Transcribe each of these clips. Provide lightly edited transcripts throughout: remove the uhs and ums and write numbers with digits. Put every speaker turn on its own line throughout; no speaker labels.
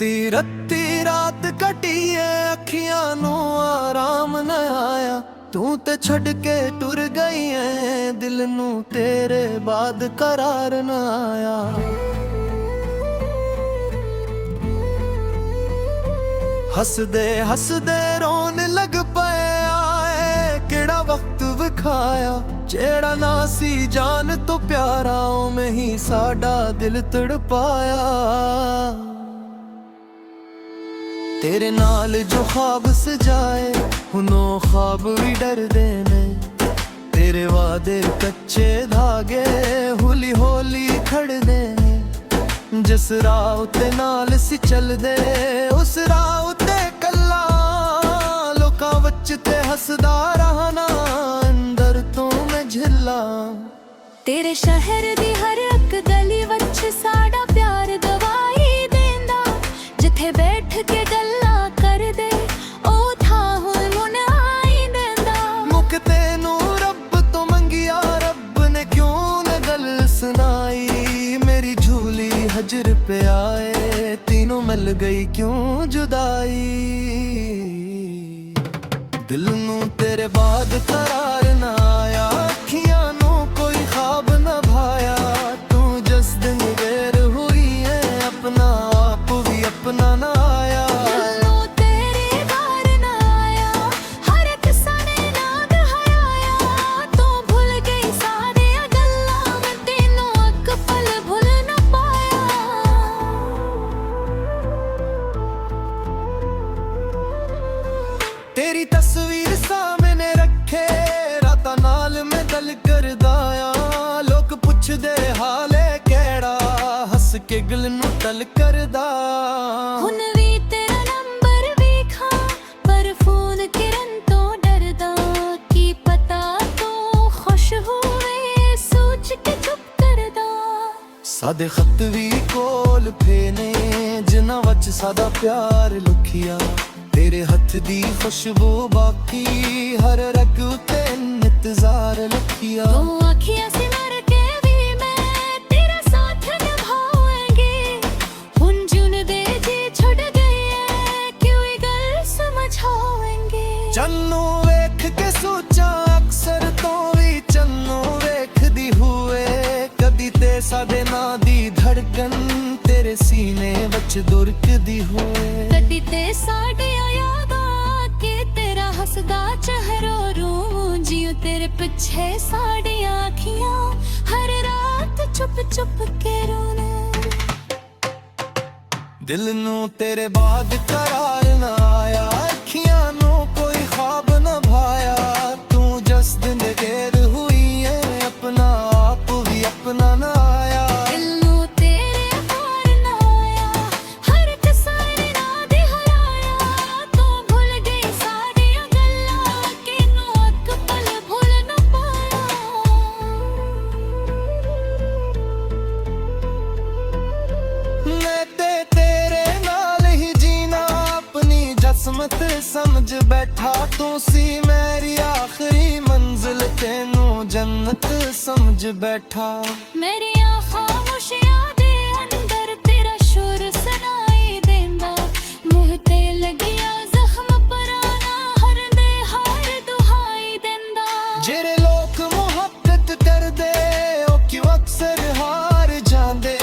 रत्ती रत्ती रात कटीए अखियां नू आराम न आया। तू ते छड़ के टुर गई है दिल नू तेरे बाद करार न आया। हसदे हसदे रोन लग पे आए केड़ा वक्त विखाया। जेड़ा ना सी जान तो प्यारा में ही साडा दिल तड़पाया। तेरे नाल जो ख्वाब सजाए हुनो ख्वाब भी डर देने। तेरे वादे कच्चे धागे होली होली खड़ देने। जिस राह ते नाल सी चल दे उस राह ते कला लोकां विच ते हसदा रहना अंदर तो मैं झिला।
तेरे शहर दी हर एक गली विच साडा प्यार दवाई देंदा। जिथे बैठ के गल्ला कर दे ओ था हुण मुन आई देंदा।
मुक तेनू रब तो मंगिया रब ने क्यों न गल सुनाई। मेरी झूली हजर पे आए तीनों मिल गई क्यों जुदाई। दिल नू तेरे बाद करार ना आया। अखियां नू कोई ख्वाब न भाया। तू जिस दिन गैर हुई है अपना आप भी अपना ना आया। तेरी तस्वीर सामने रखे राता नाल मैं गल करदाया। लोग पुछदे हाले केड़ा हस के गल नू तल करदा।
हुण वी तेरा नंबर वेखा पर फोन किरण तो डरदा। की पता तू खुश होवे सोच के चुप करदा।
सादे खत भी कोल फेने जिन्हां वच सादा प्यार लुखिया। तेरे हथ दी खुशबू बाकी हर रग उते इंतजार लखिया।
तू अखियां से मर के भी मैं तेरा साथ निभाऊंगी। हुण जुन दे जी छुड़ गई है क्यों गल समझाऊंगी।
चन्नू वेख के सोचा अक्सर तो भी चन्नू वेखदी हुए। कदी ते साडे ना दी धड़कन तेरे सीने विच दुरकदी हुए।
कदी ते साडे हसदा चेहरो रूं जियो तेरे पिछे साड़ियां अखियां हर रात चुप चुप के रोने। दिल नू तेरे बाद करार ना आया। अखियां नू कोई ख्वाब न भाया। तू जिस दिन गैर हुई है अपना आप भी अपना ना आया। मत समझ बैठा तू सी मेरी आखिरी मंजिल। तेनू जन्नत समझ बैठा। मेरी खामोशियां दे अंदर तेरा शोर सुनाई देंदा। मुंह ते लगिया जख्म पराना हर दे हार दुहाई देंदा।
जेरे लोग मुहब्बत कर दे ओ क्यों अक्सर हार जांदे।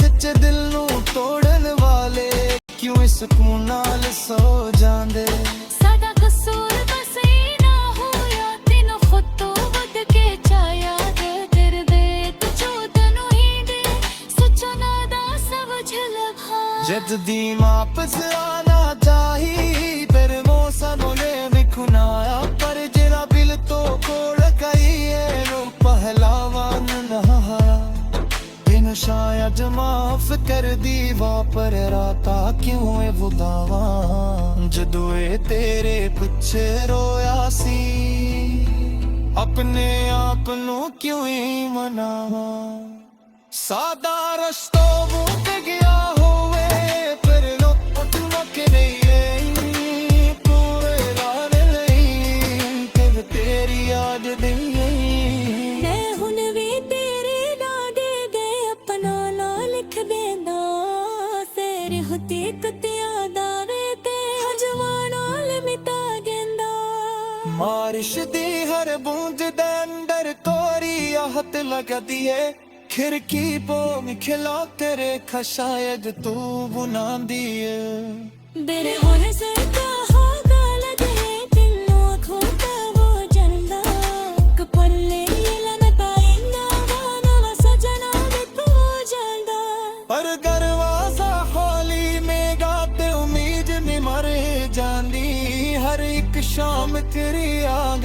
सच्चे दिल नू तोड़न वाले क्यों इस सुकून नाल सो जांदे।
साडा कसूर बस ना होया तेनू खुद तो वध के चाया। तेरे दे तू चोद नू ही दे सच्चा नादा समझ लभा।
जद दी वापस आना चाही पर वो सानोले विखुनाया। पर जेरा बिल तो कोल गई है रो पहलावान नहाया। बिन शायद माफ कर दी वापर राता क्यों है वो दावा। जदों ए तेरे पिछे रोया सी अपने आप नू क्यों ही मनावा। सादा रस्तों मुक गया होवे पर लुट मुक नहीं। पूरे लाने नहीं फिर तेरी याद नहीं।
मैं हुण भी तेरे नाल दे गए अपना ना लिख देंदा। तेरे होते
बारिश दी हर बूंद दे अंदर कोरी आहत लगदी है खिड़की पो खिला तेरे शायद तू बुनांदी है
तेरे होने से क्या हो गलत है दिलों खोता वो जन्दा कपल्ले येलन पाइंदा वाना सजना बितू जल्दा
पर दरवाजा खोली में गाते उम्मीद में मरे जानी हर एक शाम तेरी आग